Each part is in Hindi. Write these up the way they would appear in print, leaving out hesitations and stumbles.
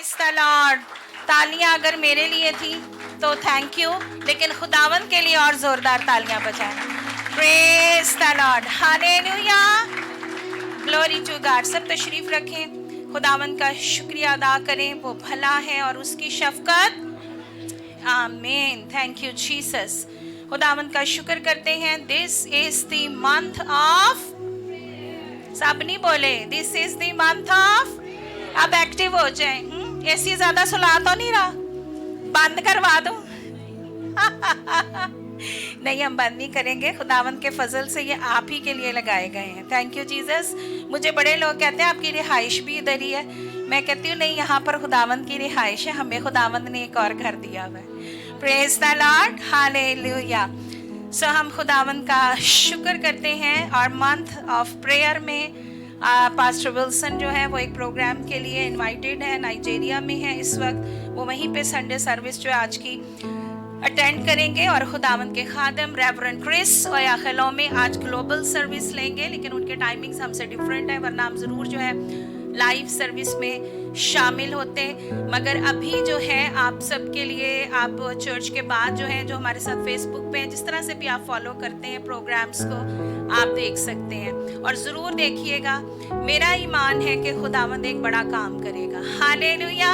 Praise the Lord. तालियां अगर मेरे लिए थी तो थैंक यू, लेकिन खुदावन के लिए और जोरदार तालियां बजाएं। Praise the Lord, hallelujah, glory to God. सब तशरीफ रखें, खुदावन का शुक्रिया अदा करें, वो भला है और उसकी शफकत। आमीन, थैंक यू जीसस। खुदावन का शुक्र करते हैं। This is the month of, सब नहीं बोले, this is the month of. अब एक्टिव हो जाए। ऐसी ज्यादा सुला तो नहीं रहा, बंद करवा दूं? नहीं, हम बंद नहीं करेंगे। खुदावन के फजल से ये आप ही के लिए लगाए गए हैं। Thank you Jesus. मुझे बड़े लोग कहते हैं आपकी रिहाइश भी इधर ही है। मैं कहती हूँ नहीं, यहाँ पर खुदावन की रिहाइश है, हमें खुदावन ने एक और घर दिया हुआ है। Praise the Lord, hallelujah. So हम खुदावन का शुक्र करते हैं। और मंथ ऑफ प्रेयर में पास्टर विल्सन जो है वो एक प्रोग्राम के लिए इनवाइटेड है, नाइजीरिया में है इस वक्त। वो वहीं पे संडे सर्विस जो आज की अटेंड करेंगे। और खुदावंद के खादम रेवरेंड क्रिस और याखलों में आज ग्लोबल सर्विस लेंगे, लेकिन उनके टाइमिंग्स हमसे डिफरेंट है, वरना हम ज़रूर जो है लाइव सर्विस में शामिल होते। मगर अभी जो है आप सबके लिए, आप चर्च के बाद जो है, जो हमारे साथ फेसबुक पे जिस तरह से भी आप फॉलो करते हैं प्रोग्राम्स को, आप देख सकते हैं। और ज़रूर देखिएगा, मेरा ईमान है कि खुदावंद एक बड़ा काम करेगा। हालेलुया।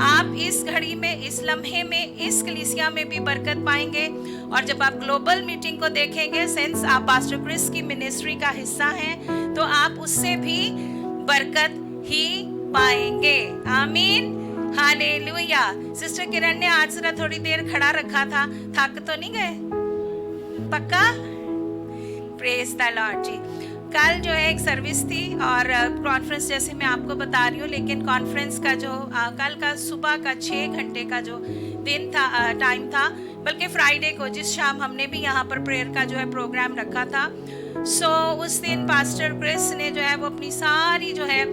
आप इस घड़ी में, इस लम्हे में, इस कलीसिया में भी बरकत पाएंगे। और जब आप ग्लोबल मीटिंग को देखेंगे, सिंस आप पास्टर क्रिस की मिनिस्ट्री का हिस्सा हैं, तो आप उससे भी बरकत ही पाएंगे। आमीन, हालेलुया। सिस्टर किरण ने आज जरा थोड़ी देर खड़ा रखा था, थक तो नहीं गए? पक्का? प्रेज द लॉर्ड जी। कल जो है एक सर्विस थी और कॉन्फ्रेंस जैसे मैं आपको बता रही हूँ, लेकिन कॉन्फ्रेंस का जो कल का सुबह का 6 घंटे का जो दिन था, टाइम था, बल्कि फ्राइडे को जिस शाम हमने भी यहाँ पर प्रेयर का जो है प्रोग्राम रखा था, सो उस दिन पास्टर क्रिस ने जो है वो अपनी सारी जो है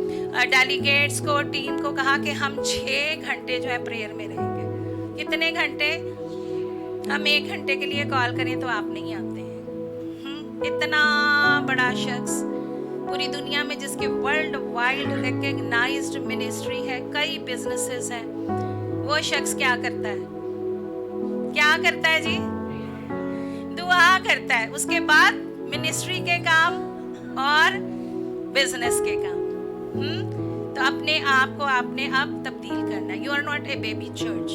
डेलीगेट्स को, टीम को कहा कि हम 6 घंटे जो है प्रेयर में रहेंगे। कितने घंटे? हम 1 घंटे के लिए कॉल करें तो आप नहीं आते हैं। इतना बड़ा शख्स पूरी दुनिया में, जिसके वर्ल्ड वाइड रिकग्नाइज्ड मिनिस्ट्री है, कई बिजनेसेस हैं, वो शख्स क्या करता है? क्या करता है जी? दुआ करता है। उसके बाद मिनिस्ट्री के काम और बिजनेस के काम। तो अपने आप को आपने अब तब्दील करना। You are not a baby church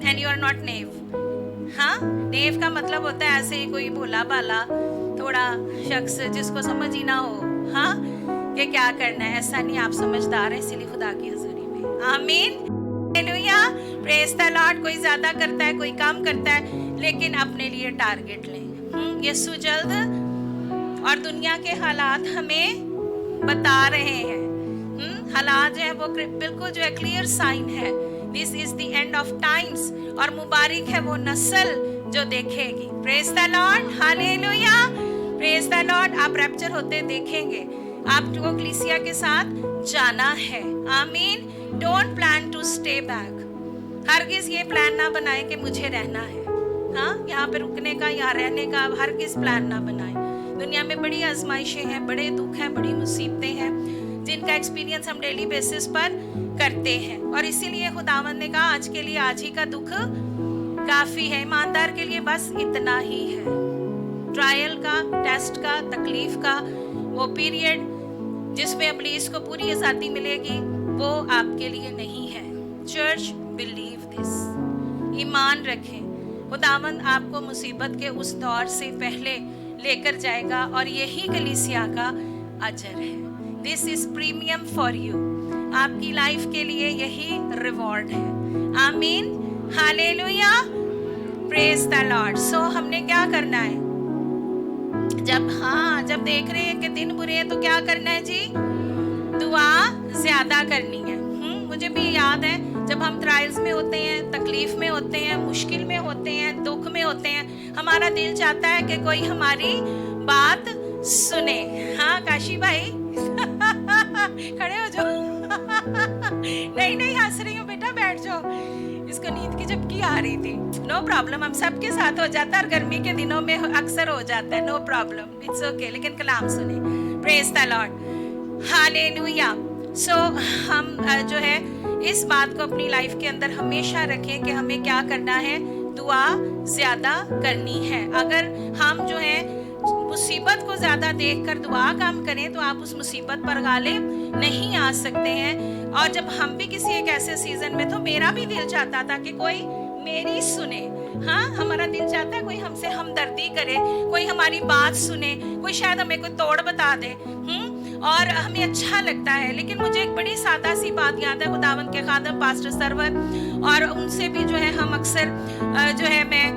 and you are not naive. हाँ, नेव का मतलब होता है ऐसे ही कोई भोला भाला थोड़ा शख्स जिसको समझ ही ना हो, हाँ, कि क्या करना है। ऐसा नहीं, आप समझदार हैं, इसीलिए खुदा की हुजूरी में। आमीन, हालेलुया, प्रेज द लॉर्ड। कोई ज्यादा करता है, कोई कम करता है, लेकिन अपने लिए टारगेट लें। यीशु जल्द, और दुनिया के हालात हमें बता रहे हैं। हालात जो है वो बिल्कुल जो है क्लियर साइन है, this is the end of times. और मुबारक है वो नस्ल जो देखेगी। Praise the Lord, hallelujah, praise the lord. आप रैप्चर होते देखेंगे, आपको कलीसिया के साथ जाना है। आमीन। Don't plan to stay back. हरगिज ये प्लान ना बनाए कि मुझे रहना है, हाँ, यहाँ पे रुकने का, यहाँ रहने का हरगिज प्लान ना बनाए। दुनिया में बड़ी आजमाइशें हैं, बड़े दुख हैं, बड़ी मुसीबतें हैं, जिनका एक्सपीरियंस हम डेली बेसिस पर करते हैं। और इसीलिए खुदावंद ने कहा आज के लिए आज ही का दुख काफी है। ईमानदार के लिए बस इतना ही है। ट्रायल का, टेस्ट का, तकलीफ का वो पीरियड जिसमें इब्लीस को पूरी आजादी मिलेगी, वो आपके लिए नहीं है। चर्च, बिलीव दिस, ईमान रखें। खुदावंद आपको मुसीबत के उस दौर से पहले लेकर जाएगा, और यही कलीसिया का अजर है। This is premium for you. आपकी लाइफ के लिए यही रिवॉर्ड है। आमीन, हालेलुया, प्रेज द लॉर्ड। सो हमने क्या करना है? जब देख रहे हैं कि दिन बुरे हैं, तो क्या करना है जी? दुआ ज्यादा करनी है। मुझे भी याद है, जब हम ट्रायल्स में होते हैं, तकलीफ में होते हैं, मुश्किल में होते हैं, दुख में होते हैं, हमारा दिल चाहता है कि कोई हमारी बात सुने। हाँ काशी भाई खड़े हो जाओ। नहीं हंस रही हूँ बेटा, बैठ जाओ। इसको नींद की झपकी आ रही थी। नो प्रॉब्लम, हम सबके साथ हो जाता है, और गर्मी के दिनों में अक्सर हो जाता है। नो प्रॉब्लम, इट्स ओके, लेकिन कलाम सुने। Praise the Lord, hallelujah. So हम जो है इस बात को अपनी लाइफ के अंदर हमेशा रखें कि हमें क्या करना है, दुआ ज्यादा करनी है। अगर हम जो है मुसीबत को ज्यादा देखकर दुआ कम करें तो आप उस मुसीबत पर गालिब नहीं आ सकते हैं। और जब हम भी किसी एक ऐसे सीजन में, तो मेरा भी दिल चाहता था कि कोई मेरी सुने। हाँ, हमारा दिल चाहता है कोई हमसे हमदर्दी करे, कोई हमारी बात सुने, कोई शायद हमें कोई तोड़ बता दे, और हमें अच्छा लगता है। लेकिन मुझे एक बड़ी सादा सी बात याद है, खुदावंद के खादम पास्टर सरवर, और उनसे भी जो है हम अक्सर जो है मैं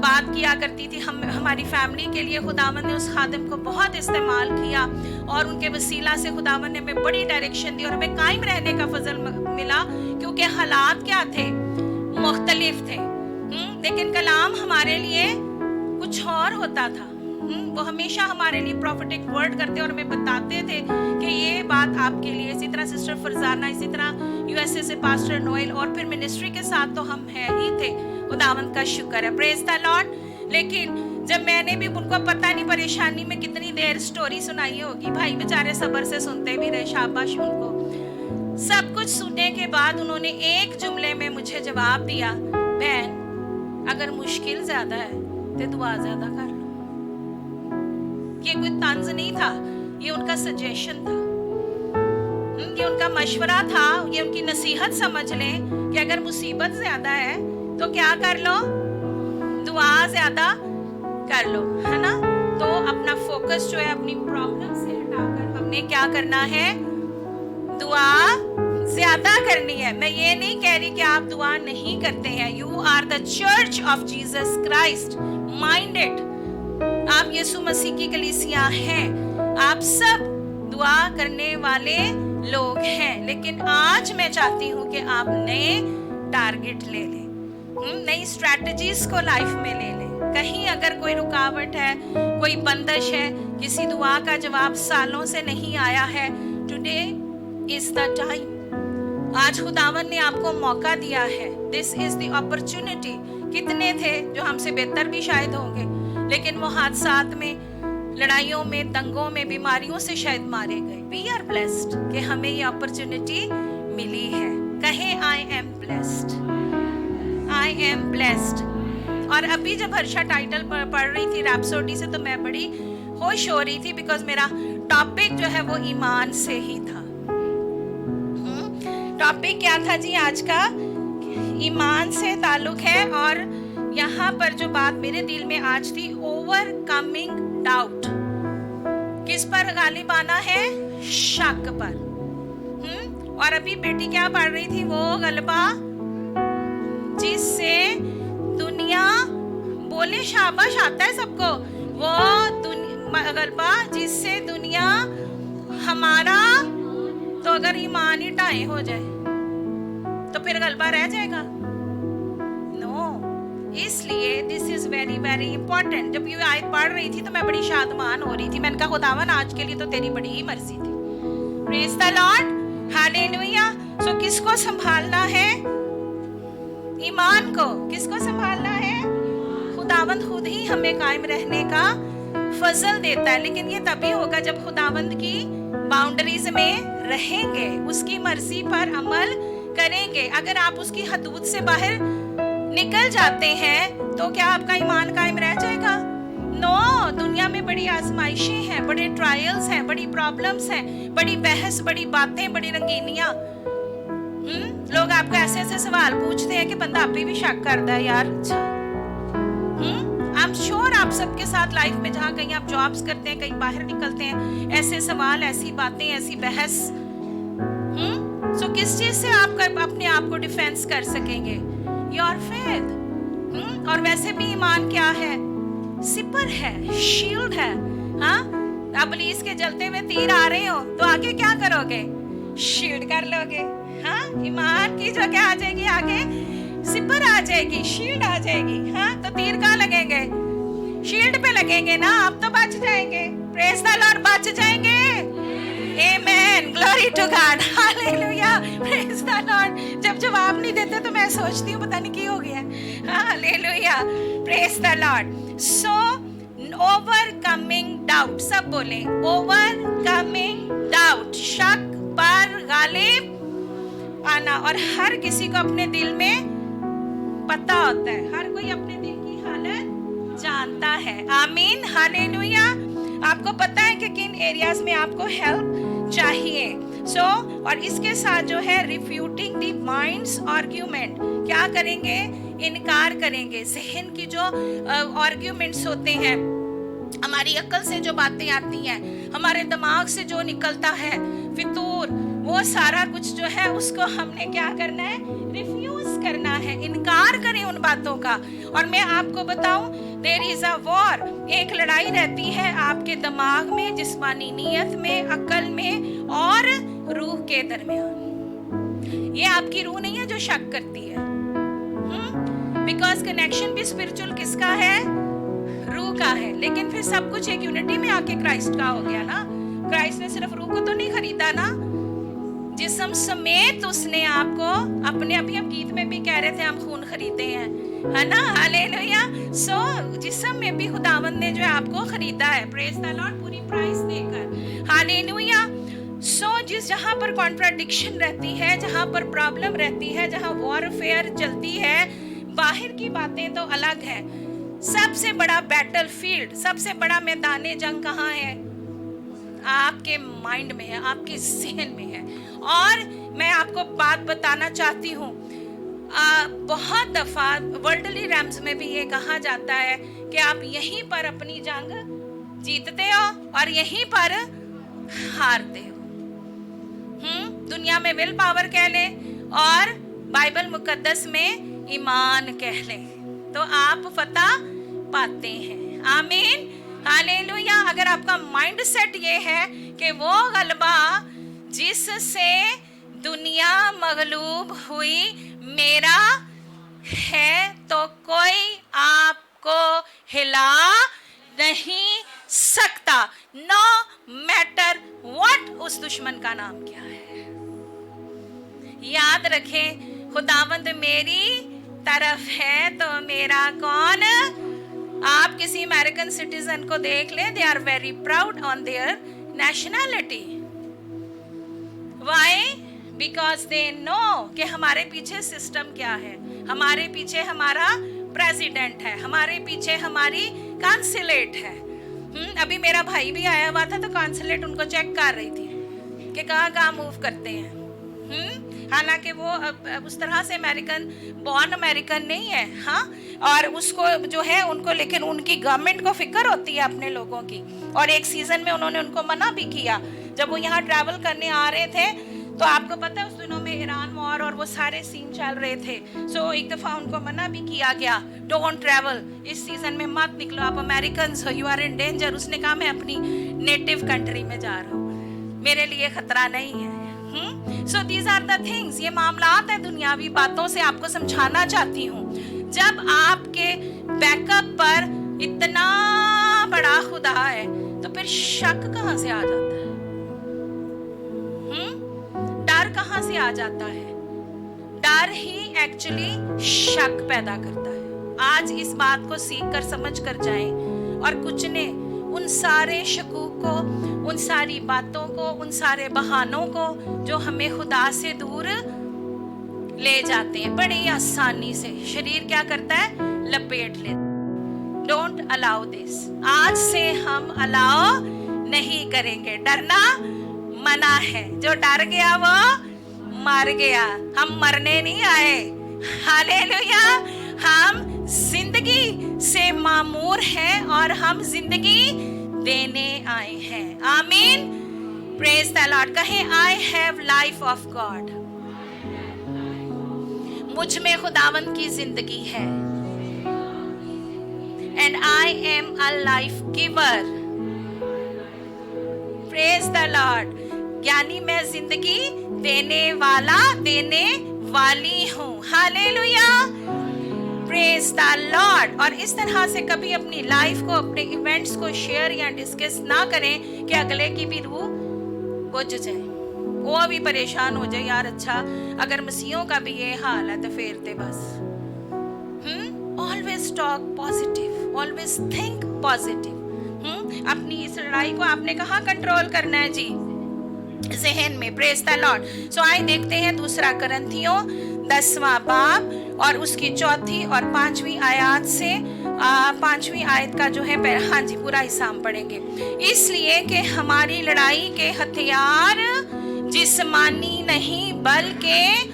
बात किया करती थी। हमारी फैमिली के लिए खुदावंद ने उस खादम को बहुत इस्तेमाल किया, और उनके वसीला से खुदावंद ने हमें बड़ी डायरेक्शन दी और हमें कायम रहने का फजल मिला, क्योंकि हालात क्या थे, मुख्तलिफ थे। लेकिन कलाम हमारे लिए कुछ और होता था। वो हमेशा हमारे लिए प्रोफेटिक वर्ड करते और हमें बताते थे कि ये बात आपके लिए। इसी तरह सिस्टर फरजाना, इसी तरह यूएसए से पास्टर नोएल, और फिर मिनिस्ट्री के साथ तो हम हैं ही थे। खुदावंद का शुक्र है, प्रेज द लॉर्ड। लेकिन जब मैंने भी, उनको पता नहीं परेशानी में कितनी देर स्टोरी सुनाई होगी, भाई बेचारे सब्र से सुनते भी रहे, शाबाश उनको। सब कुछ सुनने के बाद उन्होंने एक जुमले में मुझे जवाब दिया, बहन अगर मुश्किल ज्यादा है तो दुआ ज्यादा कर लो। ये कोई तंज नहीं था, ये उनका सजेशन था, ये उनका मशवरा था, ये उनकी नसीहत समझ लें कि अगर मुसीबत ज्यादा है तो क्या कर लो, दुआ ज्यादा कर लो, है ना। तो अपना फोकस जो है अपनी प्रॉब्लम से हटाकर हमने क्या करना है, दुआ ज्यादा करनी है। मैं ये नहीं कह रही कि आप दुआ नहीं करते हैं। You are the church of Jesus Christ, mind it. आप यीशु मसीह की कलीसिया हैं, आप सब दुआ करने वाले लोग हैं। लेकिन आज मैं चाहती हूँ कि आप नए टारगेट ले लें, नई स्ट्रैटेजीज को लाइफ में ले लें। कहीं अगर कोई रुकावट है, कोई बंदिश है, किसी दुआ का जवाब सालों से नहीं आया है, टुडे इज द टाइम। आज खुदावन ने आपको मौका दिया है, दिस इज द अपॉर्चुनिटी। कितने थे जो हमसे बेहतर भी शायद होंगे, लेकिन वो हादसात में, लड़ाइयों में, दंगों में, बीमारियों से शायद मारे गए। वी आर ब्लेस्ड कि हमें ये अपॉर्चुनिटी मिली है। कहे I am blessed, I am blessed. और अभी जब हर्षा टाइटल पढ़ रही थी रैप्सोडी से, तो मैं बड़ी खुश हो रही थी, बिकॉज मेरा टॉपिक जो है वो ईमान से ही था। टॉपिक क्या था जी आज का, ईमान से ताल्लुक है। और यहाँ पर जो बात मेरे दिल में आज थी, ओवरकमिंग डाउट। किस पर गालिब आना है, शक पर। और अभी बेटी क्या पढ़ रही थी, वो गलबा जिससे दुनिया, बोले शाबाश, आता है सबको, वो गलबा जिससे दुनिया हमारा, तो अगर ईमान ही ढाई हो जाए तो फिर गलबा रह जाएगा, नो। इसलिए this is very very important. जब ये आयत पढ़ रही थी तो मैं बड़ी शादमान हो रही थी। मैंने कहा खुदावन आज के लिए तो तेरी बड़ी ही मर्जी थी। Praise the Lord, hallelujah. So किसको संभालना है, ईमान को। किसको संभालना है, खुदावंद खुद ही हमें कायम रहने का फजल देता है। लेकिन ये तभी होगा जब खुदावंद की बाउंड्रीज में रहेंगे, उसकी मर्जी पर अमल करेंगे। अगर आप उसकी हदूद से बाहर निकल जाते हैं तो क्या आपका ईमान कायम रह जाएगा, नो। दुनिया में बड़ी आजमाइशें हैं, बड़े ट्रायल्स हैं, बड़ी प्रॉब्लम्स हैं, बड़ी बहस, बड़ी बातें, बड़ी रंगीनियां। लोग आपको ऐसे ऐसे सवाल पूछते हैं कि बंदा अभी भी शक करता है, यार अच्छा। आई एम श्योर आप सबके साथ लाइफ में, जहाँ कहीं आप जॉब्स करते हैं, कहीं बाहर निकलते हैं, ऐसे सवाल, ऐसी बातें, ऐसी बहस। सो किस चीज से आप अपने आप को डिफेंस कर सकेंगे, योर फेथ। और वैसे भी ईमान क्या है, सिपर है, शील्ड है। हाँ, अब पुलिस के जलते हुए तीर आ रहे हो तो आगे क्या करोगे, शील्ड कर लोगे। हाँ, ईमान की जो क्या आ जाएगी, आगे सिपर आ जाएगी, शील्ड आ जाएगी। हाँ, तो तीर कहाँ लगेंगे, शील्ड पे लगेंगे ना, आप तो बच जाएंगे। प्रेज द लॉर्ड, बच जाएंगे। Amen, glory to God, hallelujah, praise the Lord. जब जवाब नहीं देते तो मैं सोचती हूँ पता नहीं क्या हो गया। Hallelujah, praise the Lord. So overcoming doubt, सब बोले ओवरकमिंग डाउट, शक पर गालिब आना। और हर किसी को अपने दिल में पता होता है, हर कोई अपने दिल की हालत जानता है। आमीन, हालेलुया। आपको पता है कि किन एरियाज में आपको हेल्प चाहिए। और इसके साथ जो है रिफ्यूटिंग द माइंड्स आर्ग्यूमेंट, क्या करेंगे? इनकार करेंगे। जहन की जो आर्ग्यूमेंट्स होते हैं, हमारी अक्ल से जो बातें आती हैं, हमारे दिमाग से जो निकलता है फितूर, वो सारा कुछ जो है उसको हमने क्या करना है? रिफ्यूज करना है, इनकार करें उन बातों का। और मैं आपको बताऊं, देयर इज अ वॉर, एक लड़ाई रहती है आपके दिमाग में, जिस्मानी नीयत में, अक्ल में और रूह के दरमियान। ये आपकी रूह नहीं है जो शक करती है, बिकॉज कनेक्शन भी स्पिरिचुअल किसका है? रूह का है। लेकिन फिर सब कुछ एक यूनिटी में आके क्राइस्ट का हो गया ना। क्राइस्ट ने सिर्फ रूह को तो नहीं खरीदा ना, जिस्म समेत उसने आपको अपने, अभी हम गीत में भी कह रहे थे हम खून खरीदे हैं, है ना? हालेलुया। जिस्म में भी खुदावंद ने जो है आपको खरीदा है, प्रेज द लॉर्ड, पूरी प्राइस देकर। हालेलुया। जिस जहां पर कॉन्ट्राडिक्शन रहती है, जहां पर प्रॉब्लम रहती है, जहां वॉरफेयर चलती है, बाहर की बातें तो अलग है, सबसे बड़ा बैटलफील्ड, सबसे बड़ा मैदान जंग कहाँ है? आपके माइंड में है, आपके जहन में है। और मैं आपको बात बताना चाहती हूँ, बहुत दफा वर्ल्डली रैम्स में भी ये कहा जाता है कि आप यहीं पर अपनी जंग जीतते हो और यहीं पर हारते हो। दुनिया में विल पावर कह ले और बाइबल मुकद्दस में ईमान कह ले, तो आप फतह पाते हैं। आमीन, हालेलुया। अगर आपका माइंड सेट ये है कि वो गलबा जिससे दुनिया मगलूब हुई मेरा है, तो कोई आपको हिला नहीं सकता, नो मैटर व्हाट उस दुश्मन का नाम क्या है। याद रखें, खुदावंद मेरी तरफ है तो मेरा कौन? आप किसी अमेरिकन सिटीजन को देख ले, they are very proud on their nationality. Why? Because they know कि हमारे पीछे सिस्टम क्या है, हमारे पीछे हमारा प्रेसिडेंट है, हमारे पीछे हमारी काउंसिलेट है। अभी मेरा भाई भी आया हुआ था तो काउंसिलेट उनको चेक कर रही थी कि कहाँ मूव करते हैं। हालांकि वो उस तरह से अमेरिकन, बॉर्न अमेरिकन नहीं है, हाँ, और उसको जो है उनको, लेकिन उनकी गवर्नमेंट को फिक्र होती है अपने लोगों की। और एक सीजन में उन्होंने उनको मना भी किया जब वो यहाँ ट्रैवल करने आ रहे थे, तो आपको पता है उस दिनों में ईरान वॉर और वो सारे सीन चल रहे थे। एक दफा उनको मना भी किया गया, डोंट ट्रैवल, इस सीजन में मत निकलो, आप अमेरिकन हो, यू आर इन डेंजर। उसने कहा मैं अपनी नेटिव कंट्री में जा रहा हूँ, मेरे लिए खतरा नहीं है। So these are the things, ये मामलात है, दुनियावी बातों से आपको समझाना चाहती हूँ। जब आपके बैकअप पर इतना बड़ा खुदा है तो फिर शक कहाँ से आ जाता है? डर कहाँ से आ जाता है? डर ही एक्चुअली शक पैदा करता है। आज इस बात को सीख कर समझ कर जाएं और कुछ ने उन सारे शकूक को, उन सारी बातों को, उन सारे बहानों को जो हमें खुदा से दूर ले जाते हैं, बड़ी आसानी से शरीर क्या करता है? लपेट लेता। Don't allow this. आज से हम अलाउ नहीं करेंगे, डरना मना है। जो डर गया वो मर गया, हम मरने नहीं आए। हालेलुया। हम जिंदगी से मामूर हैं और हम जिंदगी देने आए हैं। आमीन, प्रेज द लॉर्ड। कहें, I have life of God, मुझ में खुदावंद की जिंदगी है। And I am a life giver, praise the Lord. यानी मैं जिंदगी देने वाला, देने वाली हूँ। Hallelujah, praise the Lord. और इस तरह से कभी अपनी लाइफ को, अपने इवेंट्स को शेयर या डिस्कस ना करें कि अगले की भी रूह बुझ जाए, वो भी परेशान हो जाए। यार अच्छा, अगर मसीहों का भी ये हाल है तो फिर ते बस। Always talk positive, always think positive. अपनी इस लड़ाई को आपने कहाँ कंट्रोल करना है जी? जहन में। Praise the Lord. सो आइए देखते हैं 2 करंथियों 10वां बाब और उसकी 4थी और 5वीं आयत से 5वीं आयत का जो है हाँ जी पूरा हिस्सा हम पढ़ेंगे। इसलिए कि हमारी लड़ाई के हथियार जिस्मानी नहीं बल्कि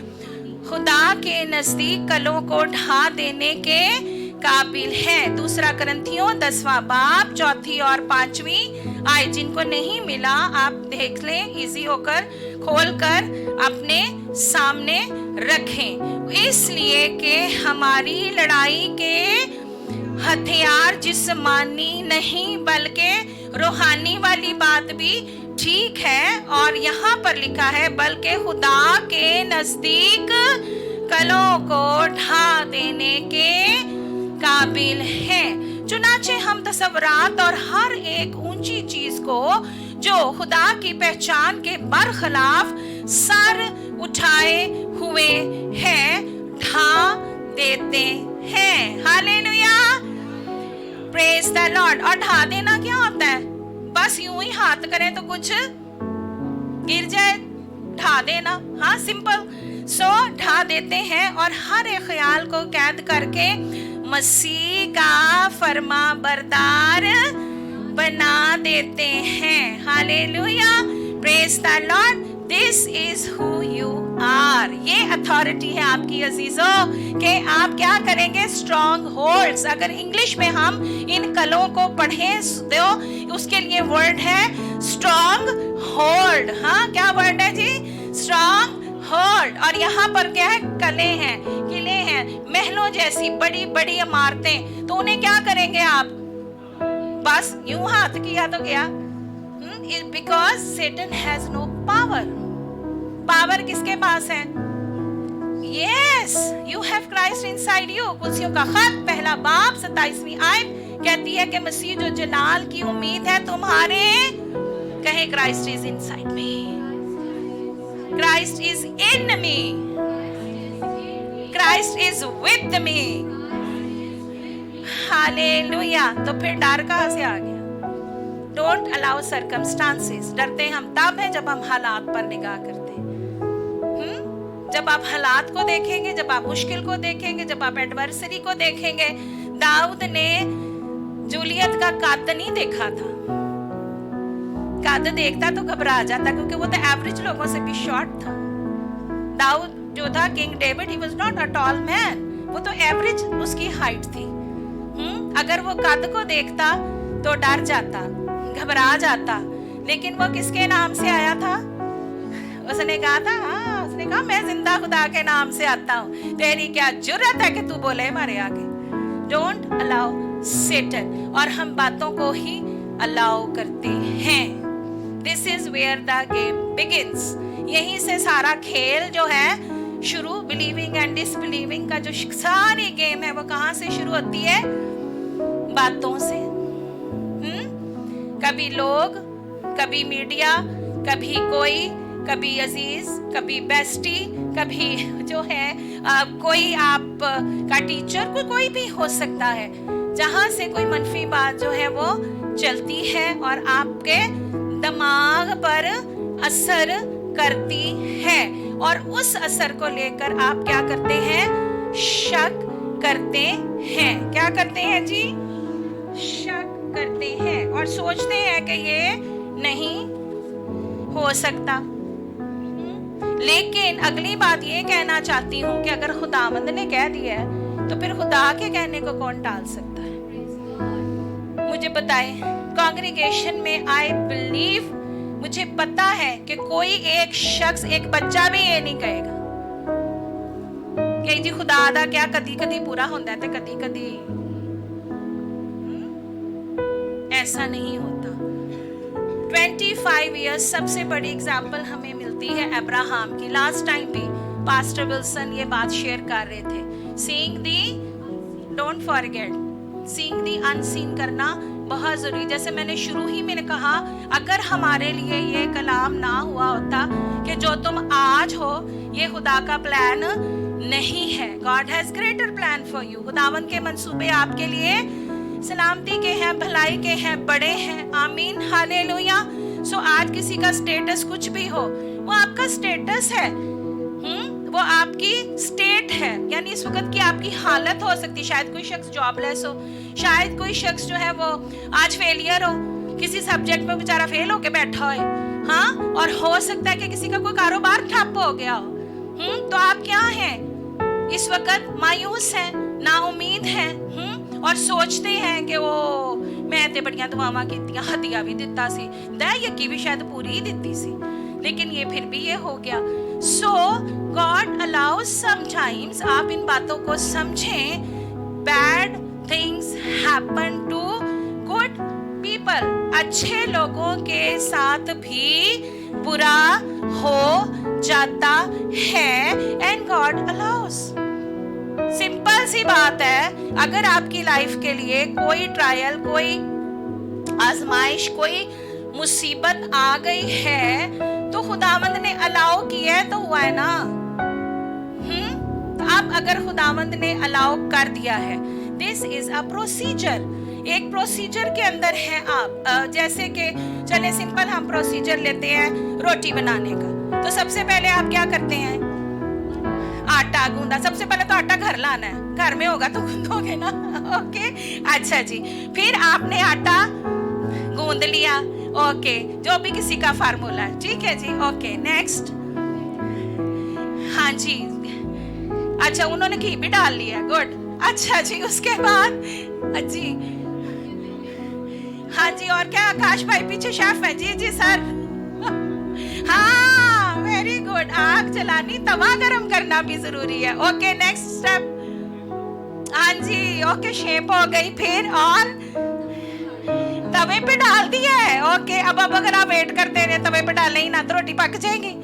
खुदा के नजदीक कलों को ढा देने के काबिल है। 2 करंथियों 10वां बाब 4थी और 5वीं आयत। जिनको नहीं मिला आप देख लें, इजी होकर खोलकर अपने सामने रखें। इसलिए कि हमारी लड़ाई के हथियार जिस्मानी नहीं बल्कि रूहानी वाली बात भी ठीक है, और यहाँ पर लिखा है बल्कि खुदा के नजदीक कलों को ढा देने के काबिल है। चुनाचे हम तस्वरात और हर एक ऊंची चीज को जो खुदा की पहचान के बरखिलाफ सर उठाए हुए है ढा देते हैं। Hallelujah, praise the Lord. और ढा देना क्या होता है? बस यूं ही हाथ करें तो कुछ गिर जाए, ढा देना। हाँ, सिंपल। सो ढा देते हैं और हर एक ख्याल को कैद करके मसीह का फरमा बरदार बना देते हैं। Hallelujah, praise the lord. This is who you are. ये अथॉरिटी है आपकी अजीजों कि आप क्या करेंगे? Strong holds. अगर इंग्लिश में हम इन कलों को पढ़ें तो उसके लिए वर्ड है स्ट्रॉन्ग होल्ड। हाँ, क्या वर्ड है जी? Strong hold. और यहाँ पर क्या है? कले हैं, किले हैं, महलों जैसी बड़ी बड़ी इमारतें। तो उन्हें क्या करेंगे आप? बस यूं हाथ किया तो क्या? Because Satan has no power. Power किसके पास है? Yes, you have Christ inside you. कुलसियों का खत 1 बाब 27वीं आयत कहती है कि मसीह जो जलाल की उम्मीद है तुम्हारे, कहे Christ is inside me, Christ is in me, Christ is with me. Hallelujah. तो फिर डर कहां से आ गया? Don't allow circumstances. डरते हम तब है जब हम हालात पर निगाह करते हैं। जब आप हालात को देखेंगे, जब आप मुश्किल को देखेंगे, जब आप एडवर्सरी को देखेंगे। दाऊद ने जूलियत का कद नहीं देखा था। कद देखता तो घबरा जाता, क्योंकि वो तो एवरेज लोगों से भी शॉर्ट था। दाऊद जो था, king David, he was not a tall man. वो तो एवरेज उसकी हाइट थी। अगर वो कद को देखता तो डर जाता, घबरा जाता। लेकिन वो किसके नाम से आया था? उसने कहा था, उसने कहा मैं जिंदा खुदा के नाम से आता हूँ। तेरी क्या जुर्रत है कि तू बोले हमारे आगे? Don't allow Satan. और हम बातों को ही अलाउ करते हैं। This is where the game begins. यहीं से सारा खेल जो है शुरू, बिलीविंग एंड डिसबिलीविंग का जो सारी गेम है वो कहाँ से शुरू होती है? बातों से। कभी लोग, कभी मीडिया, कभी कोई, कभी अजीज, कभी बेस्टी, कभी जो है कोई आप का टीचर, कोई भी हो सकता है, जहां से कोई मनफी बात जो है वो चलती है और आपके दिमाग पर असर करती है। और उस असर को लेकर आप क्या करते हैं? शक करते हैं। क्या करते हैं जी? शक करते हैं और सोचते हैं कि ये नहीं हो सकता। लेकिन अगली बात ये कहना चाहती हूँ कि अगर खुदावंद ने कह दिया है तो फिर खुदा के कहने को कौन टाल सकता है? मुझे बताएं, कांग्रीगेशन में आई बिलीव, मुझे पता है कि कोई एक शख्स, एक बच्चा भी ये नहीं कहेगा कि जी खुदा दा क्या कदी कदी पूरा होता है, कदी कदी ऐसा नहीं होता। 25 इयर्स सबसे बड़ी एग्जाम्पल हमें मिलती है अब्राहम की। लास्ट टाइम भी पास्टर विल्सन ये बात शेयर कर रहे थे। Seeing the, don't forget, seeing the unseen करना बहुत जरूरी। जैसे मैंने शुरू ही में कहा, अगर हमारे लिए ये कलाम ना हुआ होता कि जो तुम आज हो ये खुदा का प्लान नहीं है। God has greater plan for you. खुदावन के मंसूबे आपके लिए सलामती के हैं, भलाई के हैं, बड़े हैं। आमीन, हालेलुया। सो आज किसी का स्टेटस कुछ भी हो, वो आपका स्टेटस है, वो आपकी स्टेट है, यानी इस वक्त की आपकी हालत हो सकती है। शायद कोई शख्स जॉबलेस हो, शायद कोई शख्स जो है वो आज फेलियर हो, किसी सब्जेक्ट में बेचारा फेल होके बैठा है, हाँ, और हो सकता है कि किसी का कोई कारोबार ठप हो गया हो। तो आप क्या हैं इस वक्त? मायूस हैं, नाउमीद हैं, और सोचते हैं कि वो मैं ते बड़ियां दुआवां कीतियां, हदिया भी दिता सी, दया भी शायद पूरी ही दिती सी, लेकिन ये फिर भी ये हो गया। सो गॉड अलाउज समटाइम्स, आप इन बातों को समझें, bad things happen to good people, अच्छे लोगों के साथ भी बुरा हो जाता है, एंड गॉड अलाउज। सिंपल सी बात है, अगर आपकी लाइफ के लिए कोई ट्रायल, कोई आजमाइश, कोई मुसीबत आ गई है तो खुदावंद ने अलाउ किया है तो हुआ है ना। अब अगर खुदावंद ने अलाउ कर दिया है, दिस इज अ प्रोसीजर, एक प्रोसीजर के अंदर है आप। जैसे कि चले सिंपल हम प्रोसीजर लेते हैं रोटी बनाने का, तो सबसे पहले आप क्या करते हैं? आटा गूंदा, सबसे पहले तो आटा घर लाना है, घर में होगा तो गूंदोगे ना, ओके, अच्छा जी। फिर आपने आटा गूंद लिया, ओके, जो भी किसी का फार्मूला है, ठीक है जी, ओके, नेक्स्ट। हाँ जी, अच्छा, उन्होंने घी भी डाल लिया, गुड, अच्छा जी। उसके बाद जी, हाँ जी, और क्या? आकाश भाई पीछे शेफ है, जी जी सर, हाँ, वेरी गुड। आग जलानी, तवा गरम करना भी जरूरी है, ओके, नेक्स्ट स्टेप। हाँ जी, ओके, शेप हो गई, फिर और तवे पे डाल दिया है, ओके। अब अगर आप वेट करते रहे, तवे पे डालें ही ना तो रोटी पक जाएगी।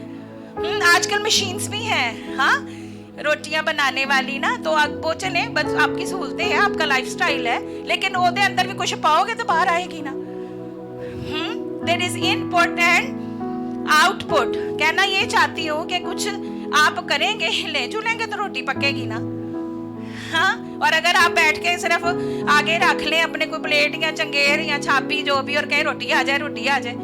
आजकल मशीन्स भी हैं, हाँ, रोटियां बनाने वाली ना, तो अब वो चले, बस आपकी सहूलतें हैं, आपका लाइफस्टाइल है, लेकिन ओदे अंदर भी कुछ पाओगे तो बाहर आएगी ना। There is input and output. कहना ये चाहती हूँ कि कुछ आप करेंगे, हिले जुलेंगे तो रोटी पकेगी ना, हाँ। और अगर आप बैठ के सिर्फ आगे रख लें अपने कोई प्लेट या चंगेर या छापी जो भी, और कहें रोटी आ जाए, रोटी आ जाए,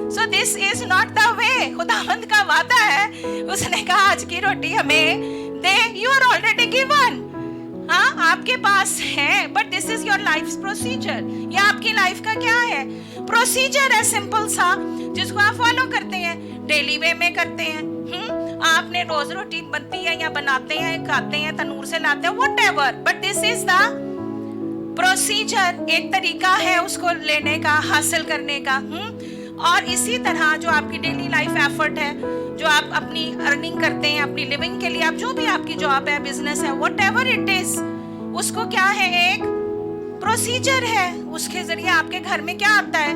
so this is not the way. खुदावंद का वादा है, उसने कहा आज की रोटी हमें दे, यू आर ऑलरेडी गिवन, हाँ, आपके पास है, but this is your life procedure. ये आपकी लाइफ का क्या है? प्रोसीजर है, सिंपल सा, जिसको आप फॉलो करते हैं, डेली वे में करते हैं। आपने रोज रोटी बनती है या बनाते हैं, खाते हैं, तनूर से लाते हैं, whatever, but this is the procedure. एक तरीका है उसको लेने का, हासिल करने का। और इसी तरह जो आपकी डेली लाइफ एफर्ट है, जो आप अपनी अर्निंग करते हैं, अपनी लिविंग के लिए, आप जो भी आपकी जॉब है, बिजनेस है, व्हाटएवर इट इज, उसको क्या है? एक प्रोसीजर है। उसके जरिए आपके घर में क्या आता है?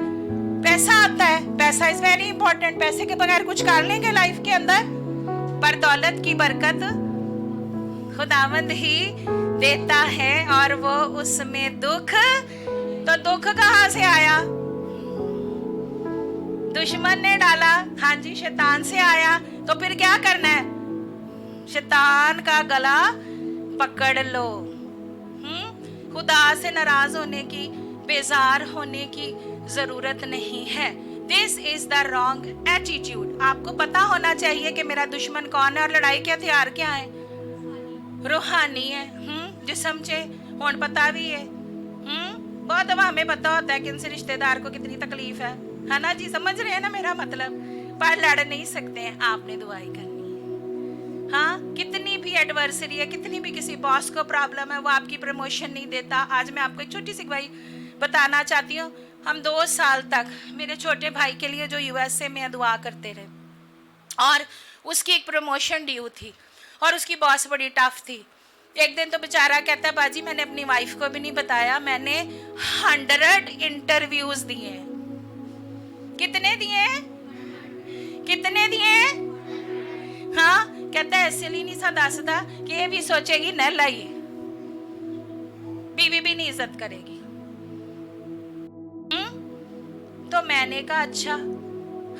पैसा आता है। पैसा इज वेरी इंपॉर्टेंट। पैसे के बगैर कुछ कर लेंगे लाइफ के अंदर, पर दौलत की बरकत खुदावंद ही देता है, और वो उसमें दुख, तो दुख कहाँ से आया? दुश्मन ने डाला, हाँ जी, शैतान से आया। तो फिर क्या करना है? शैतान का गला पकड़ लो। खुदा से नाराज होने की, बेजार होने की जरूरत नहीं है। This is the wrong attitude. आपको पता होना चाहिए कि मेरा दुश्मन कौन है और लड़ाई के हथियार क्या है। रूहानी है, जिस्म चे होन पता भी है। बहुत दफा हमें पता होता है कि इनसे रिश्तेदार को कितनी तकलीफ है ना जी, समझ रहे हैं ना मेरा मतलब। पर लड़ नहीं सकते हैं, आपने दुआई करनी है। हाँ, कितनी भी एडवर्सरी है, कितनी भी किसी बॉस को प्रॉब्लम है, वो आपकी प्रमोशन नहीं देता। आज मैं आपको एक छोटी सी गवाही बताना चाहती हूँ। हम 2 साल तक मेरे छोटे भाई के लिए जो यूएसए में दुआ करते रहे, और उसकी एक प्रमोशन ड्यू थी, और उसकी बॉस बड़ी टफ थी। एक दिन तो बेचारा कहता है, बाजी मैंने अपनी वाइफ को भी नहीं बताया, मैंने 100 इंटरव्यूज दिए। कितने दिए? कितने दिए? हाँ, कहता है इसलिए नहीं सा दसदा कि ये भी सोचेगी न लाइए, बीवी भी नहीं इज्जत करेगी। तो मैंने कहा अच्छा,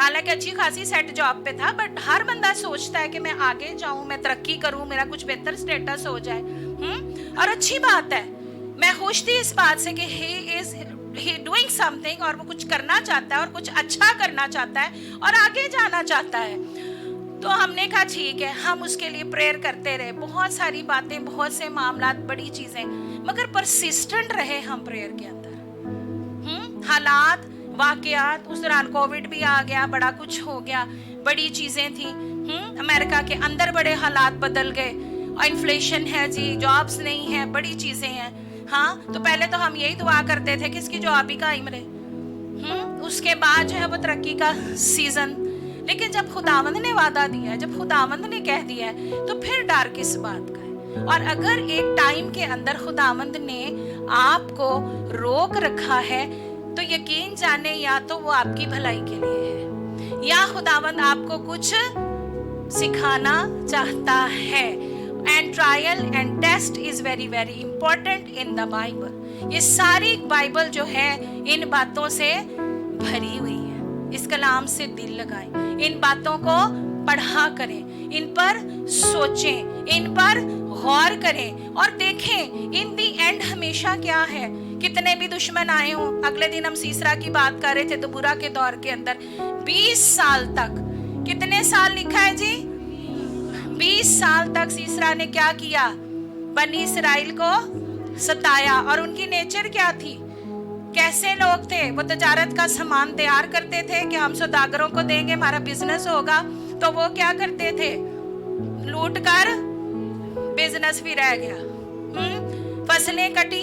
हालांकि अच्छी खासी सेट जॉब पे था, बट हर बंदा सोचता है कि मैं आगे जाऊं, मैं तरक्की करूं, मेरा कुछ बेहतर स्टेटस हो जाए। और अच्छी बात है, मैं खुश थी इस बात से कि ही इज डूइंग समथिंग, और वो कुछ करना चाहता है और कुछ अच्छा करना चाहता है और आगे जाना चाहता है। तो हमने कहा ठीक है, हम उसके लिए प्रेयर करते रहे, बहुत सारी बातें, बहुत से मामला, बड़ी चीजें, मगर परसिस्टेंट रहे हम प्रेयर के अंदर। हालात, वाकयात, उस दौरान कोविड भी आ गया, बड़ा कुछ हो गया, बड़ी चीजें थी। अमेरिका के अंदर बड़े हालात बदल गए, इन्फ्लेशन है जी, जॉब्स नहीं है, बड़ी चीजें हैं। हाँ, तो पहले तो हम यही दुआ करते थे कि इसकी जॉब ही कायम रहे। उसके बाद जो है वो तरक्की का सीजन। लेकिन जब खुदावंद ने वादा दिया है, जब खुदावंद ने कह दिया है, तो फिर डर किस बात का है। और अगर एक टाइम के अंदर खुदावंद ने आपको रोक रखा है, तो यकीन जाने या तो वो आपकी भलाई के लिए है, या खुदावंद आपको कुछ सिखाना चाहता है। And trial and test is very very important in the Bible. ये सारी बाइबल जो है इन बातों से भरी हुई है। इस कलाम से दिल लगाएं, इन बातों को पढ़ा करें, इन पर सोचें, इन पर गौर करें और देखें इन दी एंड हमेशा क्या है। कितने भी दुश्मन आए हों, अगले दिन हम सीसरा की बात कर रहे थे, तो बुरा के दौर के अंदर 20 साल तक, कितने साल लिखा है जी, 20 साल तक सीसरा ने क्या किया, बनी इस्राएल को सताया। और उनकी नेचर क्या थी, कैसे लोग थे, वो तजारत का सामान तैयार करते थे कि हम सौदागरों को देंगे, हमारा बिजनेस होगा। तो वो क्या करते थे, लूट कर बिजनेस भी रह गया। फसलें कटी,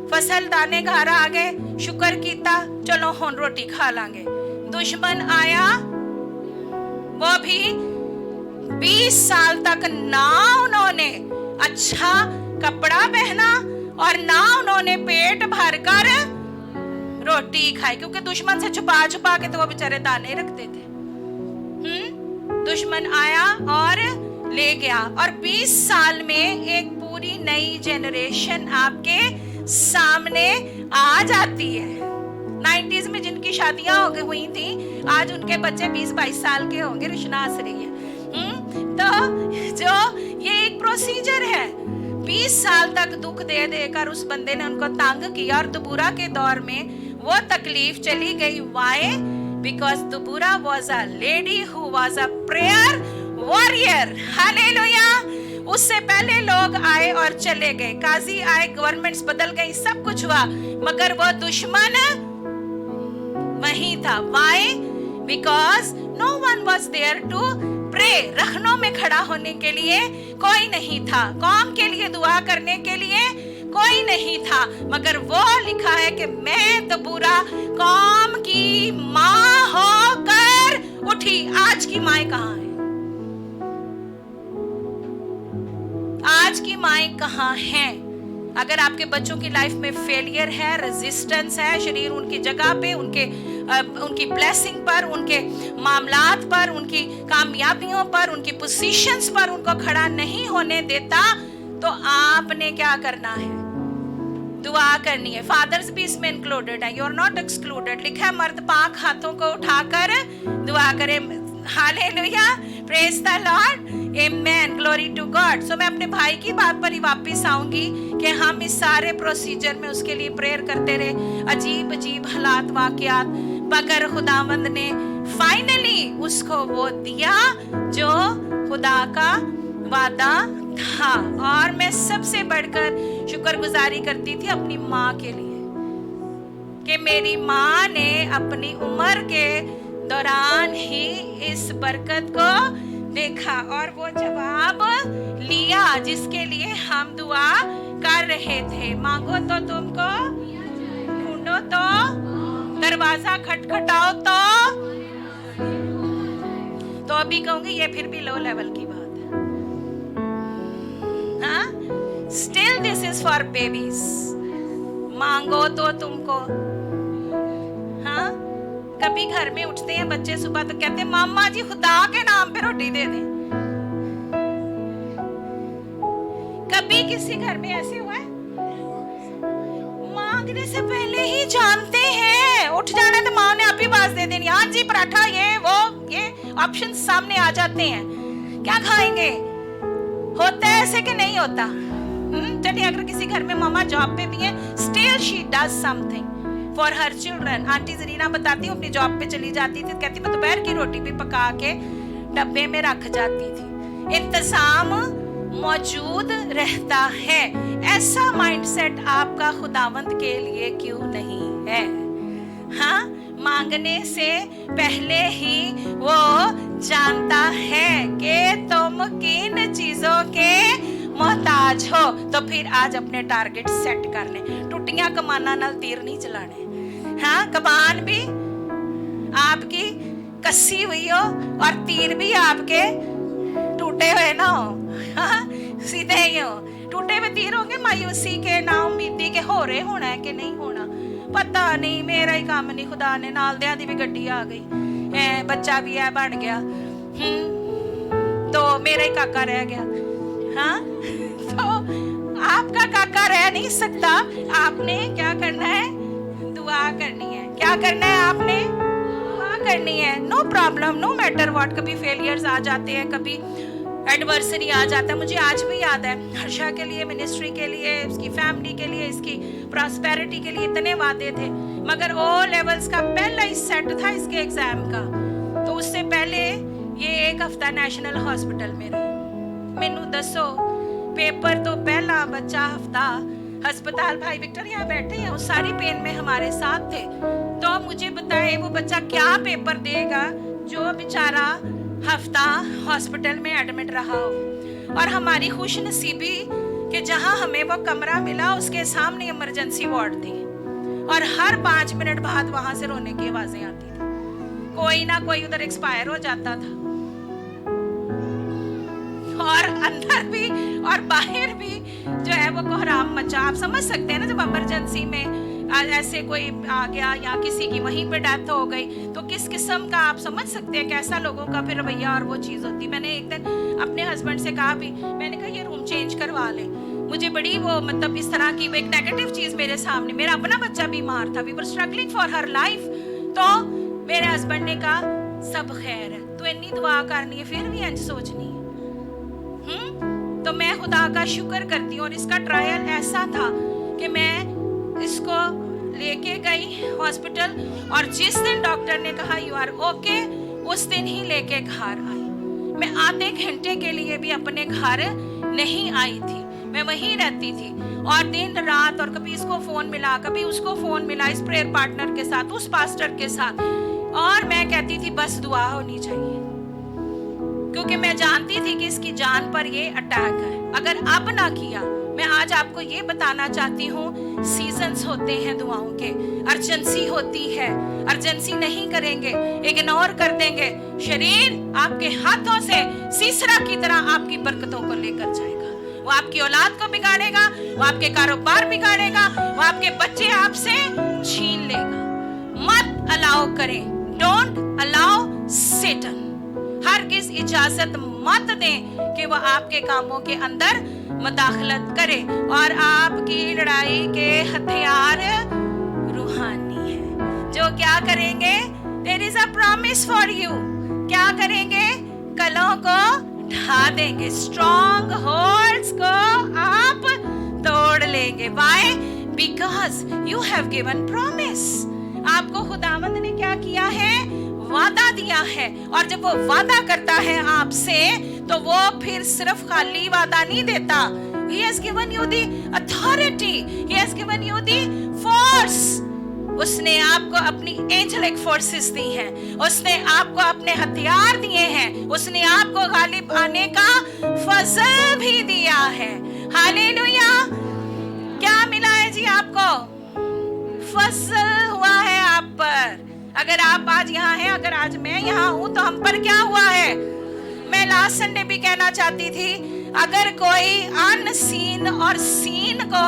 फसल दाने घर आ गए, शुक्र कीता, चलो हुन रोटी खा लांगे। दुश्मन आया, वो भी 20 साल तक ना उन्होंने अच्छा कपड़ा पहना और ना उन्होंने पेट भरकर रोटी खाई, क्योंकि दुश्मन से छुपा छुपा के तो वो बेचारे दाने रखते थे। दुश्मन आया और ले गया, और 20 साल में एक पूरी नई जनरेशन आपके सामने आ जाती है। 90s में जिनकी शादियां हो गई हुई थी, आज उनके बच्चे 20-22 साल के होंगे, रुशना हंस रही है। तो जो ये एक प्रोसीजर है, 20 साल तक दुख दे देकर उस बंदे ने उनको तंग किया, और दबूरा के दौर में वो तकलीफ चली गई। Why? Because Deborah was a lady who was a prayer warrior. Hallelujah. उससे पहले लोग आए और चले गए, काजी आए, गवर्नमेंट्स बदल गई, सब कुछ हुआ, मगर वो दुश्मन वही था। Why? Because no one was there to pray. रखनों में खड़ा होने के लिए कोई नहीं था, कौम के लिए दुआ करने के लिए कोई नहीं था, मगर वो लिखा है कि मैं दबूरा कौम की माँ होकर उठी। आज की माएँ कहाँ हैं? आज की माएँ कहाँ हैं? अगर आपके बच्चों की लाइफ में फेलियर है, रेजिस्टेंस है, शरीर उनकी जगह पे, उनकी ब्लेसिंग पर, उनके मामलात पर, उनकी कामयाबियों पर, उनकी पोजीशंस पर उनको खड़ा नहीं होने देता, तो आपने क्या करना है? दुआ करनी है। फादर्स भी इसमें इंक्लूडेड है, यू आर नॉट एक्सक्लूडेड। लिखा है मर्द पाक हाथों को उठाकर दुआ करें। Hallelujah, praise the Lord, amen, glory to God. So मैं अपने भाई की बात पर ही वापस आऊंगी कि हम इस सारे प्रोसीजर में उसके लिए प्रेयर करते रहे, अजीब अजीब हालात, वाकयात, मगर खुदावंद ने फाइनली उसको वो दिया जो खुदा का वादा था। और मैं सबसे बढ़कर शुक्रगुजारी करती थी अपनी माँ के लिए कि मेरी माँ ने अपनी उम्र के दौरान ही इस बरकत को देखा और वो जवाब लिया जिसके लिए हम दुआ कर रहे थे। मांगो तो तुमको, ढूंढो तो, दरवाजा खटखटाओ तो अभी कहूंगी ये फिर भी लो लेवल की बात है। हाँ, still this is for babies. मांगो तो तुमको। हाँ, कभी घर में उठते हैं बच्चे सुबह तो कहते हैं मामा जी खुदा के नाम पे रोटी दे दें। कभी किसी घर में ऐसे हुआ है? मांगने से पहले ही जानते हैं, उठ जाना तो माँ ने आप ही बात दे देनी, हाँ जी पराठा, ये वो, ये ऑप्शन सामने आ जाते हैं। क्या खाएंगे? होता है ऐसे कि नहीं होता? चलिए, अगर किसी घर में मामा जॉब पे भी है, still she does something for her children. Aunty Zarina बताती हूँ अपनी जॉब पे चली जाती थी, कहती मैं दोपहर की रोटी भी पका के डब्बे में रख जाती थी। इंतजाम मौजूद रहता है। ऐसा माइंडसेट आपका खुदावंद के लिए क्यों नहीं है? हाँ, मांगने से पहले ही वो जानता है कि तुम किन चीजों के मोहताज हो। तो फिर आज अपने टारगेट सेट कर ले। टुटियां कमाना नाल तीर नहीं चलाने। हाँ, कमान भी आपकी कसी हुई हो और तीर भी आपके टूटे हुए ना हो। हाँ, सीधे ही हो। टूटे हुए तीर होंगे मायूसी के, ना उम्मीदी के, हो रहे होना है कि नहीं होना पता नहीं, मेरा ही काम नहीं, खुदा ने नाल दिया दी भी गड्डी आ गई है, बच्चा भी है बन गया, तो मेरा ही काका रह गया। हाँ, तो आपका काका रह नहीं सकता। आपने क्या करना है? दुआ करनी है। क्या करना है? आपने दुआ करनी है। No problem, no matter what. कभी फेलियर्स आ जाते हैं, कभी एडवर्सरी आ जाता है। मुझे आज भी याद है, हर्षा के लिए, मिनिस्ट्री के लिए, इसकी फैमिली के लिए, इसकी प्रॉस्पेरिटी के लिए इतने वादे थे, मगर ओ लेवल्स का पहला ही सेट था इसके एग्जाम का। तो उससे पहले ये एक हफ्ता नेशनल हॉस्पिटल में रही। मैनू दसो, पेपर तो पहला बच्चा हफ्ता अस्पताल, भाई विक्टर यहाँ बैठे हैं, उस सारी पेन में हमारे साथ थे। तो मुझे बताए वो बच्चा क्या पेपर देगा जो बेचारा हफ्ता हॉस्पिटल में एडमिट रहा हो। और हमारी खुश नसीबी कि जहां हमें वो कमरा मिला उसके सामने इमरजेंसी वार्ड थी, और हर 5 मिनट बाद वहां से रोने की आवाजें आती थी। कोई ना कोई उधर एक्सपायर हो जाता था, और अंदर भी और बाहर भी जो है वो कोहराम मचा। आप समझ सकते हैं ना, जब इमरजेंसी में ऐसे कोई आ गया या किसी की वहीं पे डेथ हो गई तो किस किस्म का, आप समझ सकते हैं कैसा लोगों का फिर रवैया और वो चीज़ होती। मैंने एक दिन अपने हस्बैंड से कहा भी, मैंने कहा ये रूम चेंज करवा ले। मुझे बड़ी वो मतलब इस तरह की वो एक नेगेटिव चीज़ मेरे सामने, मेरा अपना बच्चा बीमार था, we were struggling for her life. तो मेरे हस्बैंड ने कहा सब खैर है, तो इतनी दुआ करनी है फिर भी इंज सोचनी है। तो मैं खुदा का शुक्र करती हूँ। और इसका ट्रायल ऐसा था कि मैं इसको लेके गई हॉस्पिटल, और जिस दिन डॉक्टर ने कहा यू आर ओके, उस दिन ही लेके घर आई। मैं आधे घंटे के लिए भी अपने घर नहीं आई थी, मैं वहीं रहती थी। और दिन रात, और कभी इसको फोन मिला, कभी उसको फोन मिला, इस प्रेयर पार्टनर के साथ, उस पास्टर के साथ, और मैं कहती थी बस दुआ होनी चाहिए, क्योंकि मैं जानती थी कि इसकी जान पर ये अटैक है। अगर अब ना किया, मैं आज आपको ये बताना चाहती हूँ, सीजन्स होते हैं दुआओं के, अर्जेंसी होती है। अर्जेंसी नहीं करेंगे, इग्नोर कर देंगे, शरीर आपके हाथों से सीसरा की तरह आपकी बरकतों को लेकर जाएगा। वो आपकी औलाद को बिगाड़ेगा, वो आपके कारोबार बिगाड़ेगा, वो आपके बच्चे आपसे छीन लेगा। मत अलाउ करें, डोंट अलाउ सेटन। हरगिज़ इजाजत मत दें कि वह आपके कामों के अंदर मुदाखलत करे। और आपकी लड़ाई के हथियार रूहानी है, जो क्या करेंगे? There is a promise for you। क्या करेंगे? कलों को ढा देंगे, स्ट्रॉन्ग होल्ड्स को आप तोड़ लेंगे। Why? Because you have given promise। आपको खुदावंद ने क्या किया है? वादा दिया है। और जब वो वादा करता है आपसे, तो वो फिर सिर्फ खाली वादा नहीं देता। He has given you the authority, He has given you the force। उसने आपको अपनी एंजेलिक फोर्सेस दी हैं, उसने आपको अपने हथियार दिए हैं, उसने आपको गालिब आने का फजल भी दिया है। हालेलुया। क्या मिला है जी आपको? फजल हुआ है आप पर। अगर आप आज यहाँ हैं, अगर आज मैं यहाँ हूँ, तो हम पर क्या हुआ है? मैं लास्ट संडे भी कहना चाहती थी, अगर कोई अनसीन और सीन को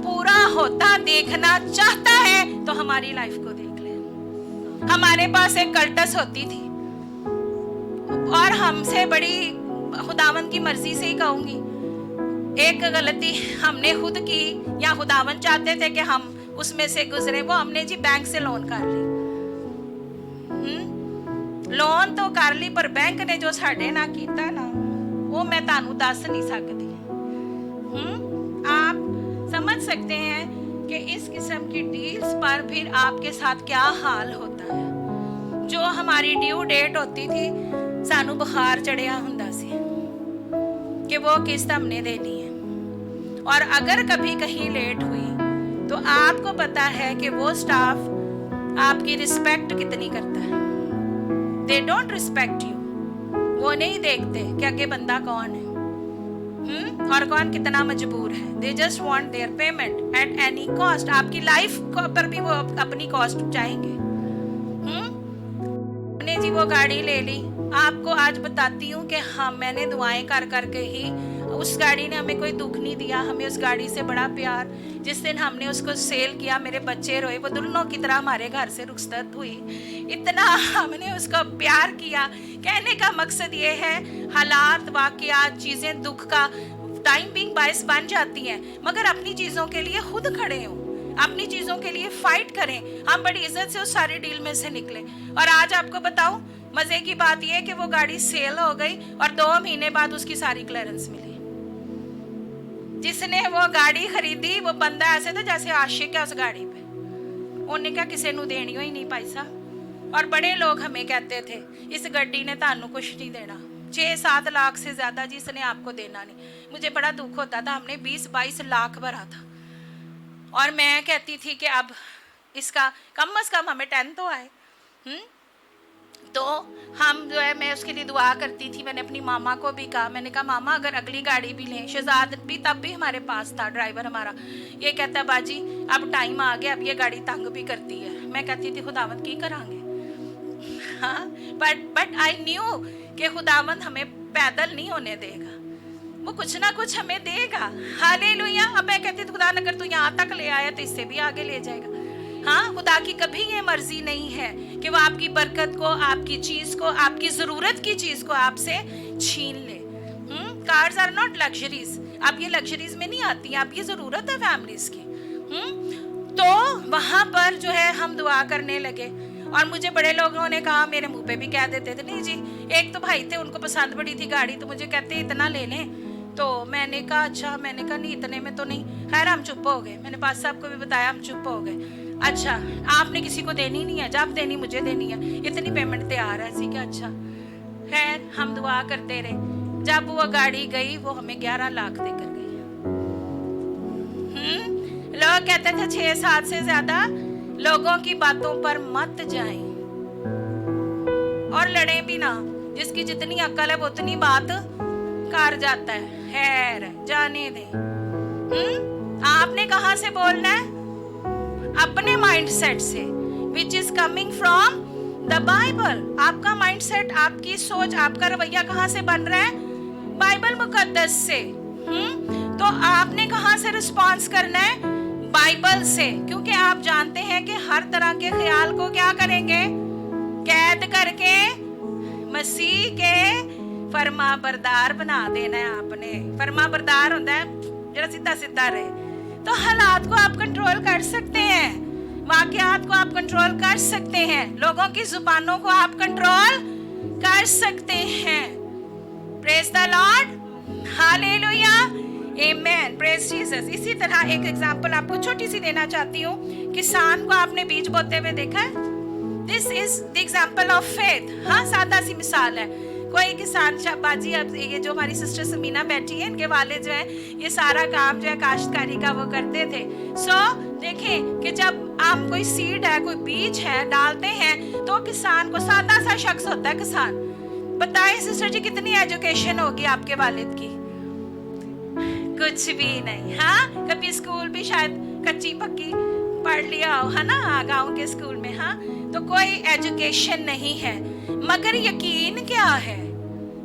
पूरा होता देखना चाहता है तो हमारी लाइफ को देख ले। हमारे पास एक कल्टस होती थी, और हमसे बड़ी खुदावंद की मर्जी से ही कहूंगी, एक गलती हमने खुद की, या खुदावंद चाहते थे कि हम उसमें से गुजरे। वो हमने जी बैंक से लोन कर ली। लोन तो कर ली, पर बैंक ने जो साढ़े ना कीता ना, वो मैं तानू दस नहीं सकती। आप समझ सकते हैं कि इस किस्म की डील्स पर फिर आपके साथ क्या हाल होता है। जो हमारी ड्यू डेट होती थी, सानू बुखार चढ़िया हुंदा सी कि वो किस्त हमने देनी है, और अगर कभी कहीं लेट हुई तो आपको पता है कि वो स्टाफ आपकी रिस्पेक्ट कितनी करता है। They don't respect you. वो नहीं देखते कि आगे बंदा कौन है और कौन कितना मजबूर है। They just want there payment at any cost. आपकी लाइफ पर भी वो अपनी कॉस्ट चाहेंगे। ने जी वो गाड़ी ले ली। आपको आज बताती हूँ कि हम मैंने दुआएं कर करके ही, उस गाड़ी ने हमें कोई दुख नहीं दिया, हमें उस गाड़ी से बड़ा प्यार। जिस दिन हमने उसको सेल किया, मेरे बच्चे रोए, वो दुल्हनों की तरह हमारे घर से रुखसत हुई। इतना हमने उसको प्यार किया। कहने का मकसद ये है, हालात, वाकयात, चीज़ें दुख का टाइम बिंग बायस बन जाती हैं, मगर अपनी चीज़ों के लिए खुद खड़े हों, अपनी चीज़ों के लिए फाइट करें। हम बड़ी इज्जत से उस सारी डील में से निकले। और आज आपको बताऊं, मज़े की बात यह है कि वो गाड़ी सेल हो गई और 2 महीने बाद उसकी सारी क्लियरेंस मिली। जिसने वो गाड़ी खरीदी वो बंदा ऐसे था जैसे आशिक है उस गाड़ी पे। उन्हें क्या किसी को देनी ही नहीं पैसा। और बड़े लोग हमें कहते थे इस गड्डी ने तानू कुछ नहीं देना, 6-7 लाख से ज़्यादा जिसने आपको देना नहीं। मुझे बड़ा दुख होता था। हमने 20-22 लाख भरा था और मैं कहती थी कि अब इसका कम से कम हमें 10 तो आए। तो हम जो है, मैं उसके लिए दुआ करती थी। मैंने अपनी मामा को भी कहा, मैंने कहा मामा अगर अगली गाड़ी भी लें, शहजाद भी तब भी हमारे पास था ड्राइवर हमारा, ये कहता है बाजी अब टाइम आ गया, अब ये गाड़ी तंग भी करती है। मैं कहती थी खुदावंद की करांगे। हाँ, बट आई न्यू कि खुदावंद हमें पैदल नहीं होने देगा, वो कुछ ना कुछ हमें देगा। हालेलुया। अब मैं कहती थी खुदा अगर तू यहाँ तक ले आया तो इससे भी आगे ले जाएगा। हाँ, खुदा की कभी ये मर्जी नहीं है कि वो आपकी बरकत को, आपकी चीज को, आपकी जरूरत की चीज को आपसे छीन ले। Cars are not luxuries. आप ये लग्जरीज में नहीं आती, आप ये जरूरत है फैमिलीज की। तो वहां पर जो है हम दुआ करने लगे और मुझे बड़े लोगों ने कहा, मेरे मुंह पे भी कह देते थे, नहीं जी, एक तो भाई थे उनको पसंद पड़ी थी गाड़ी, तो मुझे कहते इतना ले लें। तो मैंने कहा अच्छा, मैंने कहा नहीं इतने में तो नहीं। खैर हम चुप हो गए। मैंने पास साहब को भी बताया, हम चुप हो गए। अच्छा आपने किसी को देनी नहीं है, जब देनी मुझे देनी है, इतनी पेमेंट तैयार है ऐसी क्या। अच्छा खैर हम दुआ करते रहे। जब वो गाड़ी गई वो हमें 11 लाख देकर गई। लोग कहते थे 6-7 से ज्यादा लोगों की बातों पर मत जाएं और लड़े भी ना। जिसकी जितनी अक्ल है वो उतनी बात कर जाता है। खैर जाने दे। आपने कहां से बोलना है? अपने माइंडसेट से, which is coming from the Bible. आपका माइंडसेट, आपकी सोच, आपका रवैया कहां से बन रहा है? बाइबल मुकद्दस से। तो आपने कहां से रिस्पॉन्स करना है? बाइबल से। क्योंकि आप जानते हैं कि हर तरह के ख्याल को क्या करेंगे? कैद करके मसीह के फरमा बरदार बना देना है। आपने फरमा बरदार होता है जरा सीधा सीधा रहे। तो हालात को आप कंट्रोल कर सकते हैं, वाकयात को आप कंट्रोल कर सकते हैं, लोगों की जुबानों को आप कंट्रोल कर सकते हैं। Praise the Lord, hallelujah, amen, praise Jesus. इसी तरह एक एग्जांपल आपको छोटी सी देना चाहती हूँ। किसान को आपने बीज बोते हुए देखा है? This is the example of faith. हाँ, सादा सी मिसाल है। कोई किसान शाबाजी, अब ये जो हमारी सिस्टर समीना बैठी है, इनके वाले जो है ये सारा काम जो है काश्तकारी का वो करते थे। सो देखें कि जब आप कोई सीड है, कोई बीज है डालते हैं तो किसान को, सादा सा शख्स होता है किसान। बताएं सिस्टर जी कितनी एजुकेशन होगी आपके वालिद की? कुछ भी नहीं। हाँ, कभी स्कूल भी शायद कच्ची पक्की पढ़ लिया हो, है ना, गाँव के स्कूल में। हाँ, तो कोई एजुकेशन नहीं है, मगर यकीन क्या है,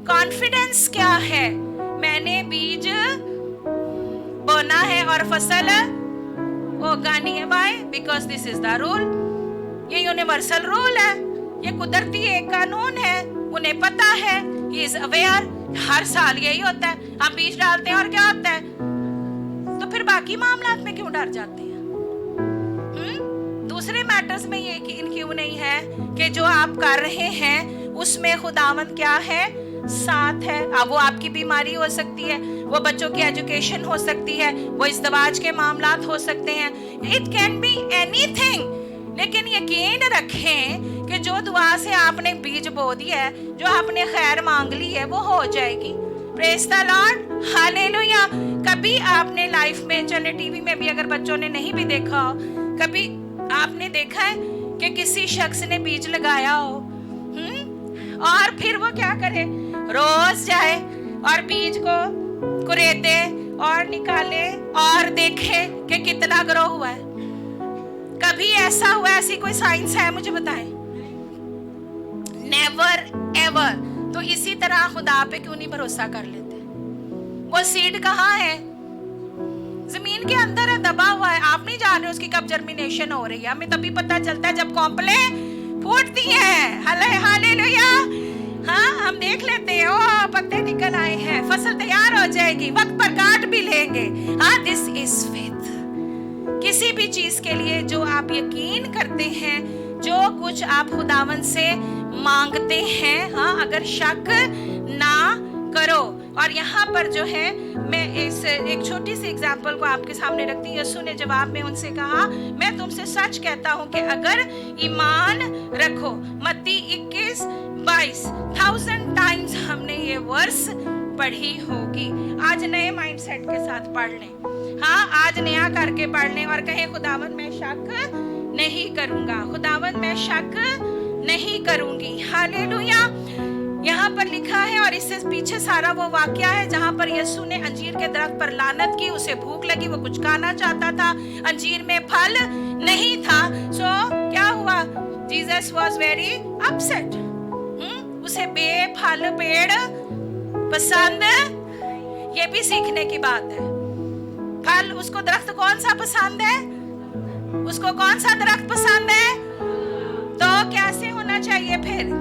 कॉन्फिडेंस क्या है? मैंने बीज बोना है और फसल उगानी है। By because this is the rule. ये यूनिवर्सल रूल है, ये कुदरती एक कानून है। उन्हें पता है, ही इज अवेयर। हर साल यही होता है, हम बीज डालते हैं और क्या होता है। तो फिर बाकी मामलात में क्यों डर जाते हैं? दूसरे मैटर्स में ये यकीन क्यों नहीं है कि जो आप कर रहे हैं उसमें खुदावंद क्या है? साथ है। अब वो आपकी बीमारी हो सकती है, वो बच्चों की एजुकेशन हो सकती है, वो इज़्दिवाज के मामलात हो सकते हैं, इट कैन बी एनीथिंग। लेकिन यकीन रखें कि जो दुआ से आपने बीज बो दिया है, जो आपने खैर मांग ली है, वो हो जाएगी। Praise the Lord, hallelujah. कभी आपने लाइफ में, चले टीवी में भी अगर बच्चों ने नहीं भी देखा हो, कभी आपने देखा है कि किसी शख्स ने बीज लगाया हो और फिर वो क्या करे, रोज जाए और बीज को कुरेदे और निकाले और देखे कि कितना ग्रो हुआ है? कभी ऐसा हुआ? ऐसी कोई साइंस है? मुझे बताएं। Never ever. तो इसी तरह खुदा पे क्यों नहीं भरोसा कर लेते? वो सीड कहाँ है? जमीन के अंदर है, दबा हुआ है। आप नहीं जान रहे उसकी कब जर्मिनेशन हो रही है। हमें तभी पता चलता है जब कॉम्पले फूटती हैं। हालेलुया। हाँ, हम देख लेते हैं, ओ पत्ते निकल आए हैं, फसल तैयार हो जाएगी, वक्त पर काट भी लेंगे। हाँ, दिस इज फेथ। किसी भी चीज के लिए जो आप यकीन करते हैं, जो कुछ आप खुदावन से मांगते हैं, हाँ, अगर शक ना करो। और यहाँ पर जो है मैं एक छोटी सी एग्जाम्पल को आपके सामने रखती हूँ। यीशु ने जवाब में उनसे कहा, मैं तुमसे सच कहता हूँ कि अगर ईमान रखो, मत्ती 21:22 1000 टाइम्स हमने ये वर्स पढ़ी होगी। आज नए माइंडसेट के साथ पढ़ लें। हाँ, आज नया करके पढ़ लें और कहें, खुदावन मैं शक नहीं करूंगा, खुदावन मैं शक नहीं करूंगी। हालेलुया। यहाँ पर लिखा है, और इससे पीछे सारा वो वाकया है जहाँ पर यीशु ने अंजीर के दरख्त पर लानत की। उसे भूख लगी, वो कुछ खाना चाहता था, अंजीर में फल नहीं था। सो क्या हुआ? Jesus was very upset. उसे बेफल पेड़ पसंद, ये भी सीखने की बात है। फल, उसको दरख्त कौन सा पसंद है? उसको कौन सा दरख्त पसंद है? तो कैसे होना चाहिए फिर?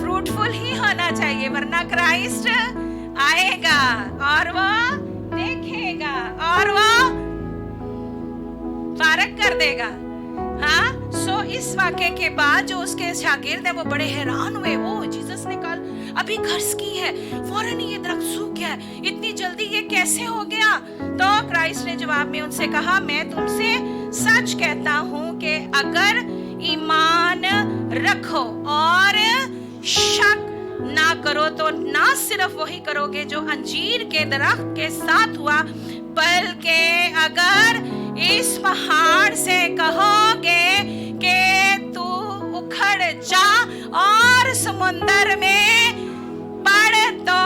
फ्रूटफुल ही होना चाहिए, वरना क्राइस्ट आएगा और वो देखेगा और वो फारग कर देगा। हाँ, सो इस वाक्य के बाद जो उसके शागिर्द है वो बड़े हैरान हुए। ओ, जीसस ने कल अभी कर्ज की है, फौरन ये दरख्त सूख गया, इतनी जल्दी ये कैसे हो गया? तो क्राइस्ट ने जवाब में उनसे कहा, मैं तुमसे सच कहता हूँ कि अगर ईमान रखो और शक ना करो तो ना सिर्फ वही करोगे जो अंजीर के दरख्त के साथ हुआ, बल्कि अगर इस पहाड़ से कहोगे कि तू उखड़ जा और समुंदर में पड़, तो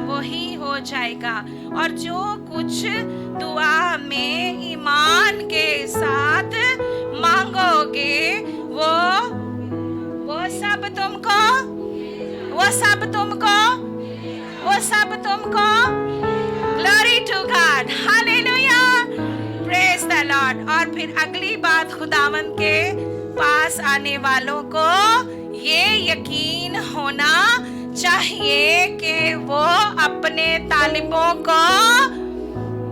वही हो जाएगा। और जो कुछ दुआ में ईमान के साथ मांगोगे वो सब तुमको glory to God, hallelujah, praise the Lord. और फिर अगली बात, खुदावन के पास आने वालों को ये यकीन होना चाहिए कि वो अपने तालिबों को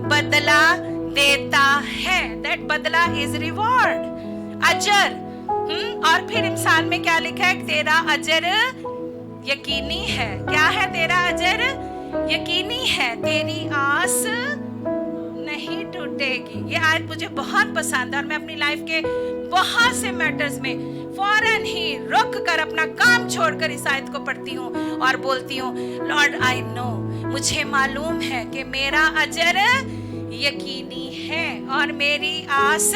बदला देता है। दैट बदला इज रिवॉर्ड, अजर। और फिर इंसान में क्या लिखा है? तेरा अजर यकीनी है। क्या है तेरा अजर? यकीनी है, तेरी आस नहीं टूटेगी। ये आयत मुझे बहुत पसंद है और मैं अपनी लाइफ के बहुत से मैटर्स में फौरन ही रुक कर अपना काम छोड़कर इस आयत को पढ़ती हूँ और बोलती हूँ, लॉर्ड आई नो, मुझे मालूम है कि मेरा अजर यकीनी है और मेरी आस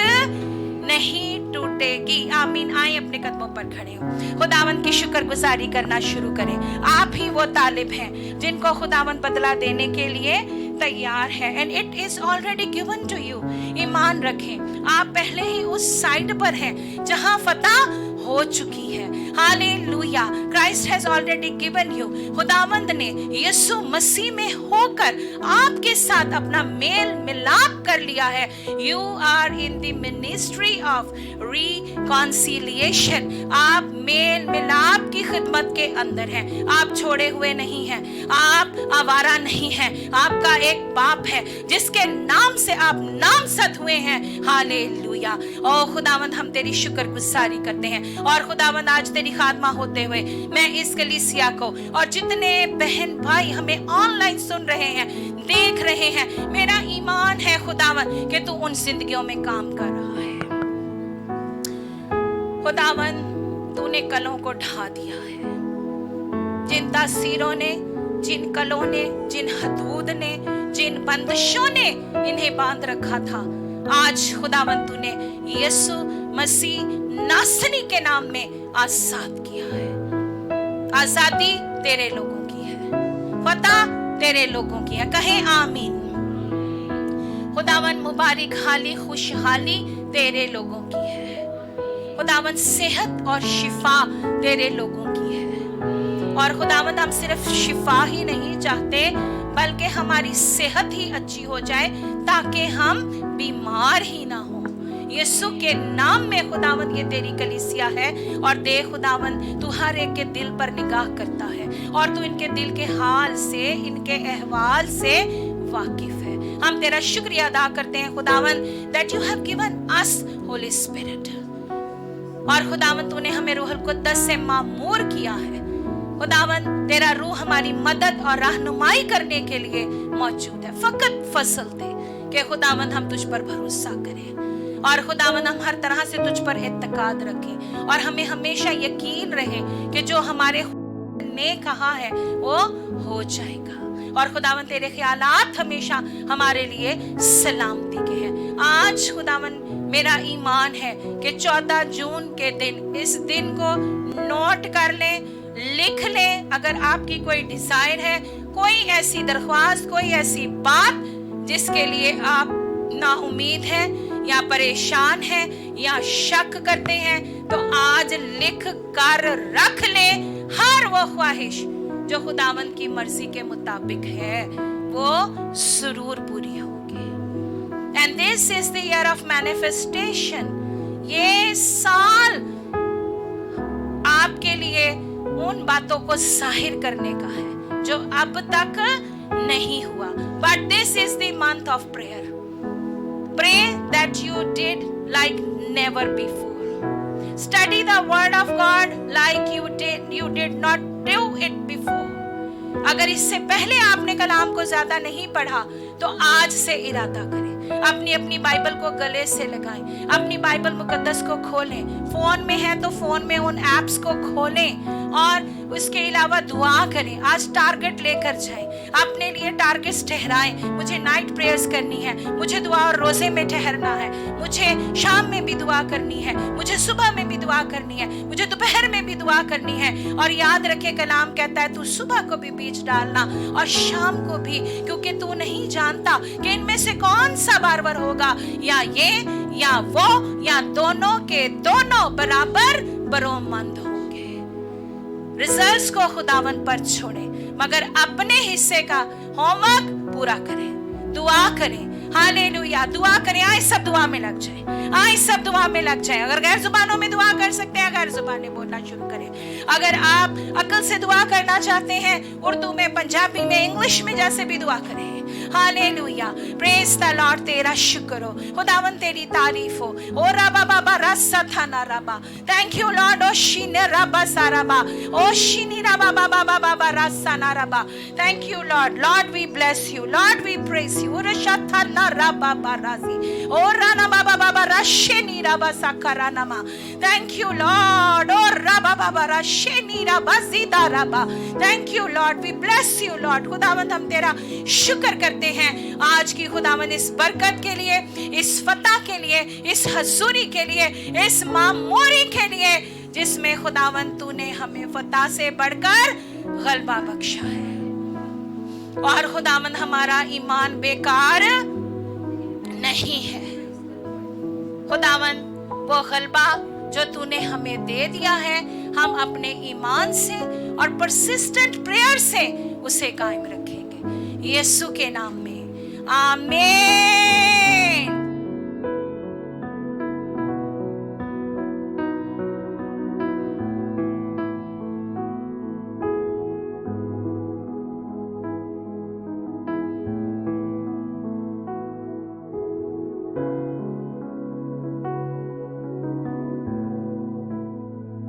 नहीं टूटेगी। आमीन। आए अपने कदमों पर खड़े हो, खुदावन की शुक्रगुजारी करना शुरू करें। आप ही वो तालिब हैं जिनको खुदावन बदला देने के लिए तैयार है, and it is already given to you. ईमान रखें, आप पहले ही उस साइड पर हैं जहां फतह हो चुकी है। Hallelujah, Christ has already given you. खुदावंद ने यीशु मसीह में होकर आपके साथ अपना मेल मिलाप कर लिया है। You are in the ministry of reconciliation. आप मेल मिलाप की खिदमत के अंदर हैं। आप छोड़े हुए नहीं हैं, आप आवारा नहीं हैं। आपका एक बाप है जिसके नाम से आप नामजद हुए हैं। हालेलुया। हालेलुया। ओ खुदावंद हम तेरी शुक्रगुजारी करते हैं। और खुदावंद आज तेरी खात्मा होते हुए मैं इस कलीसिया को और जितने बहन भाई हमें ऑनलाइन सुन रहे हैं, देख रहे हैं, मेरा ईमान है खुदावंद कि तू उन जिंदगियों में काम कर रहा है। खुदावंद तूने कलों को ढा दिया है। जिन तासीरों ने, जिन कलों ने, जिन हदूद ने, जिन बंदिशों ने इन्हें बांध रखा था, आज खुदावंद तूने यीशु मसीह नासरी के नाम में आजाद किया है। आजादी तेरे लोगों की है, फतह तेरे लोगों की है। कहें आमीन। खुदावंद मुबारक हाली खुशहाली तेरे लोगों की है। खुदावंद सेहत और शिफा तेरे लोगों की है। और खुदावंद हम सिर्फ शिफा ही नहीं चाहते, बल्कि हमारी सेहत ही अच्छी हो जाए ताकि हम बीमार ही ना हो। यीशु के नाम में खुदावंद ये तेरी कलीसिया है। और देख खुदावंद तू हर एक के दिल पर निगाह करता है और तू इनके दिल के हाल से, इनके अहवाल से वाकिफ है। हम तेरा शुक्रिया अदा करते हैं खुदावंद that you have given us Holy Spirit। और खुदावंद तूने हमें रूहुल कुद्दस से मामूर किया है। खुदावंद तेरा रूह हमारी मदद और रहनुमाई करने के लिए मौजूद है। फकत फजल दे कि खुदावंद हम तुझ पर भरोसा करें और खुदावंद हम हर तरह से तुझ पर इत्तकाद रखें और हमें हमेशा यकीन रहे कि जो हमारे ने कहा है वो हो जाएगा। और खुदावंद तेरे ख्यालात हमेशा हमारे लिए सलामती के हैं। आज खुदावंद मेरा ईमान है कि 14 जून के दिन, इस दिन को नोट कर लें, लिख लें। अगर आपकी कोई डिजायर है, कोई ऐसी दरख्वास्त, कोई ऐसी बात जिसके लिए आप नाउमीद हैं या परेशान हैं या शक करते हैं, तो आज लिख कर रख लें। हर वो ख्वाहिश जो खुदावंद की मर्जी के मुताबिक है वो जरूर पूरी होगी। And this is the year of manifestation. ये साल आपके लिए उन बातों को जाहिर करने का है जो अब तक नहीं हुआ। But this is the month of prayer. Pray that you did like never before. Study the word of God like you did not do it before. अगर इससे पहले आपने कलाम को ज्यादा नहीं पढ़ा तो आज से इरादा करें, अपनी अपनी बाइबल को गले से लगाएं, अपनी बाइबल मुकद्दस को खोलें। फोन में है तो फोन में उन एप्स को खोलें और उसके अलावा दुआ करें। आज टारगेट लेकर जाएं, अपने लिए टारगेट्स ठहराएं। मुझे नाइट प्रेयर्स करनी है, मुझे दुआ और रोजे में ठहरना है, मुझे शाम में भी दुआ करनी है, मुझे सुबह में भी दुआ करनी है, मुझे दोपहर में भी दुआ करनी है। और याद रखे कलाम कहता है तू सुबह को भी बीज डालना और शाम को भी, क्योंकि तू नहीं जानता कि इनमें से कौन सा बारवर होगा, या ये या वो या दोनों के दोनों बराबर बरोमंद होंगे। रिजल्ट्स को खुदावन पर छोड़े, मगर अपने हिस्से का होमवर्क पूरा करें, दुआ करें। हालेलुया, दुआ करें। आए सब दुआ में लग जाए, आए सब दुआ में लग जाए। अगर गैर जुबानों में दुआ कर सकते हैं, गैर जुबानें बोलना शुरू करें। अगर आप अकल से दुआ करना चाहते हैं, उर्दू में, पंजाबी में, इंग्लिश में, जैसे भी दुआ करें। Hallelujah, praise the Lord. तेरा शुक्र हो खुदावन, तेरी तारीफ हो। ओ रबा बाबा रसा थाना रबा, थैंक यू लॉर्ड। ओ शीने रबा साराबा, ओ शीनी रबा बाबा बाबा रसा ना रबा, thank you Lord. Lord we bless you, Lord we praise you. रशा थाना रबा बाराजी, ओ राना बाबा बाबा रशेनी रबा साकारानामा, थैंक यू लॉर्ड। ओ रबा बाबा रशेनी रबा जीदा रबा, thank you Lord. We bless you Lord. खुदावंद हम तेरा शुक्र करते हैं आज की खुदावंद इस बरकत के लिए, इस फतह के लिए, इस हजूरी के लिए, इस मामूरी के लिए, जिसमें खुदावंद तूने हमें फतह से बढ़कर गलबा बख्शा है। और खुदावंद हमारा ईमान बेकार नहीं है। खुदावंद वो गलबा जो तूने हमें दे दिया है, हम अपने ईमान से और परसिस्टेंट प्रेयर से उसे कायम रखेंगे, यीशु के नाम में, आमीन।